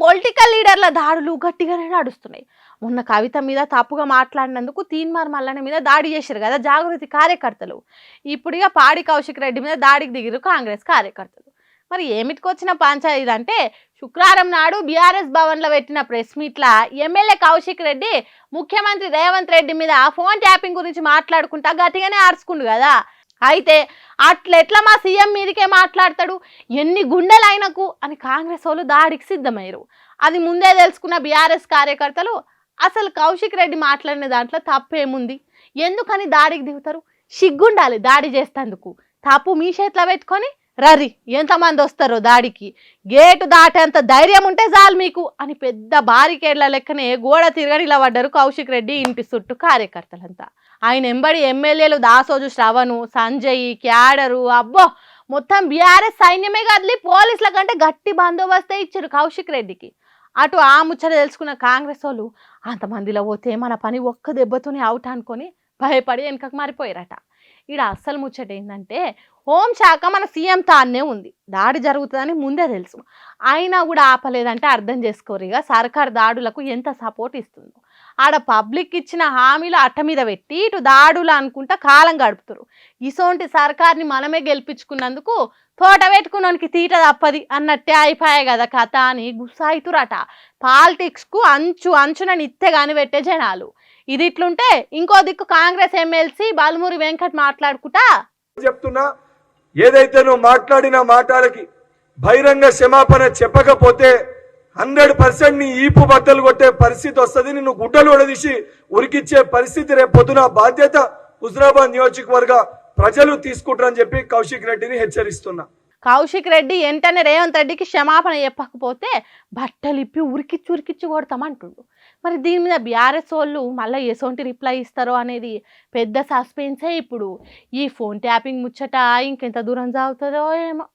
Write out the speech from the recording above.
Political లీడర్ల దాడులు గట్టిగానే నడుస్తున్నాయి. మొన్న కవిత మీద తప్పుగా మాట్లాడినందుకు తీన్మార్ మల్లన్న మీద దాడి చేశారు కదా జాగృతి కార్యకర్తలు. ఇప్పుడు ఇక పాడి కౌశిక్ రెడ్డి మీద దాడికి దిగిరు కాంగ్రెస్ కార్యకర్తలు. మరి ఏమిటికొచ్చిన పంచాయతీ అంటే శుక్రవారం నాడు బీఆర్ఎస్ భవన్లో పెట్టిన ప్రెస్ మీట్ల ఎమ్మెల్యే కౌశిక్ రెడ్డి ముఖ్యమంత్రి రేవంత్ రెడ్డి మీద ఫోన్ ట్యాపింగ్ గురించి మాట్లాడుకుంటా గట్టిగానే ఆర్చుకుండు కదా. అయితే అట్లెట్లా మా సీఎం మీదకే మాట్లాడతాడు, ఎన్ని గుండెలైనకు అని కాంగ్రెస్ వాళ్ళు దాడికి సిద్ధమయ్యారు. అది ముందే తెలుసుకున్న బీఆర్ఎస్ కార్యకర్తలు అసలు కౌశిక్ రెడ్డి మాట్లాడిన దాంట్లో తప్పేముంది, ఎందుకని దాడికి దిగుతారు, సిగ్గుండాలి దాడి చేస్తేందుకు, తప్పు మీ చేతిలో పెట్టుకొని రరి ఎంతమంది వస్తారో దాడికి, గేటు దాటేంత ధైర్యం ఉంటే చాలు మీకు అని పెద్ద బారికేడ్ల లెక్కనే గోడ తిరగని ఇలా పడ్డారు కౌశిక్ రెడ్డి ఇంటి చుట్టూ కార్యకర్తలంతా. ఆయన ఎంబడి ఎమ్మెల్యేలు దాసోజు శ్రవణు, సంజయ్, క్యాడరు, అబ్బో మొత్తం బీఆర్ఎస్ సైన్యమే కదిలి పోలీసుల కంటే గట్టి బందోబస్తే ఇచ్చారు కౌశిక్ రెడ్డికి. అటు ఆ ముచ్చట తెలుసుకున్న కాంగ్రెస్ వాళ్ళు అంతమందిలో పోతే మన పని ఒక్క దెబ్బతోనే అవుట్ అనుకొని భయపడి వెనకకు మారిపోయారట. ఇక్కడ అస్సలు ముచ్చట ఏంటంటే హోంశాఖ మన సీఎం తానే ఉంది, దాడి జరుగుతుందని ముందే తెలుసు, అయినా కూడా ఆపలేదంటే అర్థం చేసుకోరు ఇక సర్కార్ దాడులకు ఎంత సపోర్ట్ ఇస్తుందో. ఆడ పబ్లిక్ ఇచ్చిన హామీలు అట్ట మీద పెట్టి ఇటు దాడులు అనుకుంటా కాలం గడుపుతారు. ఇసోంటి సర్కార్ని మనమే గెలిపించుకున్నందుకు తోట పెట్టుకున్నానికి తీట తప్పది అన్నట్టే అయిపోయాయి కదా కథ అని గుస్సాయితురట. పాలిటిక్స్కు అంచున నిత్తెగాని పెట్టే జనాలు. ఇది ఇట్లుంటే ఇంకో దిక్కు కాంగ్రెస్ ఎమ్మెల్సీ బాలమూరి వెంకట్ మాట్లాడుకుంటా చెప్తున్నా, ఏదైతే నువ్వు మాట్లాడిన మాటలకి బహిరంగ క్షమాపణ చెప్పకపోతే 100% నీ ఈపు బట్టలు కొట్టే పరిస్థితి వస్తుంది, నిన్ను గుడ్డలు ఉడదీసి ఉరికిచ్చే పరిస్థితి రేపు పొద్దున బాధ్యత హుజరాబాద్ నియోజకవర్గ ప్రజలు తీసుకుంటారని చెప్పి కౌశిక్ రెడ్డిని హెచ్చరిస్తున్నా. కౌశిక్ రెడ్డి వెంటనే రేవంత్ రెడ్డికి క్షమాపణ చెప్పకపోతే బట్టలు ఇప్పి ఉరికిచ్చి కొడతామంటుండు. మరి దీని మీద బీఆర్ఎస్ వాళ్ళు మళ్ళీ ఎసోంటి రిప్లై ఇస్తారో అనేది పెద్ద సస్పెన్సే. ఇప్పుడు ఈ ఫోన్ ట్యాపింగ్ ముచ్చట ఇంకెంత దూరం సాగుతుందో ఏమో.